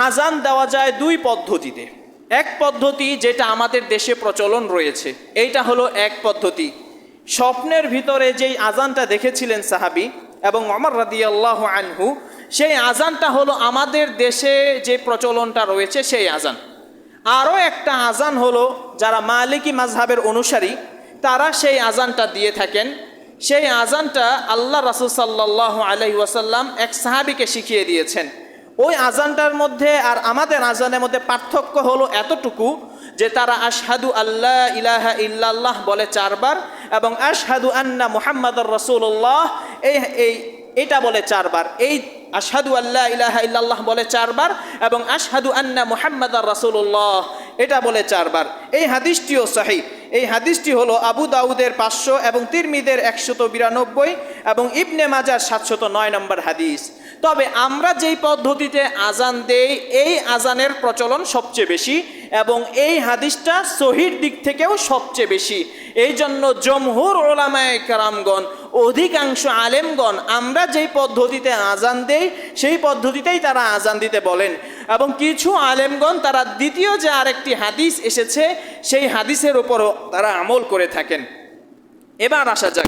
আজান দেওয়া যায় দুই পদ্ধতিতে। এক পদ্ধতি যেটা আমাদের দেশে প্রচলন রয়েছে, এইটা হলো এক পদ্ধতি। স্বপ্নের ভিতরে যেই আজানটা দেখেছিলেন সাহাবী এবং ওমর রাদিয়াল্লাহু আনহু, সেই আজানটা হলো আমাদের দেশে যে প্রচলনটা রয়েছে সেই আজান। আরও একটা আজান হলো যারা মালিকি মাযহাবের অনুসারী তারা সেই আজানটা দিয়ে থাকেন। সেই আজানটা আল্লাহ রাসূল সাল্লাল্লাহু আলাইহি ওয়াসাল্লাম এক সাহাবীকে শিখিয়ে দিয়েছেন। ওই আজানটার মধ্যে আর আমাদের আজানের মধ্যে পার্থক্য হলো এতটুকু যে তারা আশহাদু আল্লা ইলাহা ইল্লাল্লাহ বলে 4 বার এবং আশহাদু আন্না মুহাম্মাদুর রাসূলুল্লাহ এটা বলে 4 বার। এই আশহাদু আল্লা ইলাহা ইল্লাল্লাহ বলে 4 বার এবং আশহাদু আন্না মুহাম্মাদুর রাসূলুল্লাহ এটা বলে 4 বার। এই হাদিসটিও সহিহ। এই হাদিসটি হলো আবু দাউদের 500 এবং তিরমিজির 192 এবং ইবনে মাজার 709 নম্বর হাদিস। তবে আমরা যেই পদ্ধতিতে আজান দেই এই আজানের প্রচলন সবচেয়ে বেশি এবং এই হাদিসটা সহির দিক থেকেও সবচেয়ে বেশি। এই জন্য জমহুর উলামায়ে কেরামগণ, অধিকাংশ আলেমগণ আমরা যেই পদ্ধতিতে আজান দেই সেই পদ্ধতিতেই তারা আজান দিতে বলেন এবং কিছু আলেমগণ তারা দ্বিতীয় যে আরেকটি হাদিস এসেছে সেই হাদিসের উপরও তারা আমল করে থাকেন। এবার আসা যাক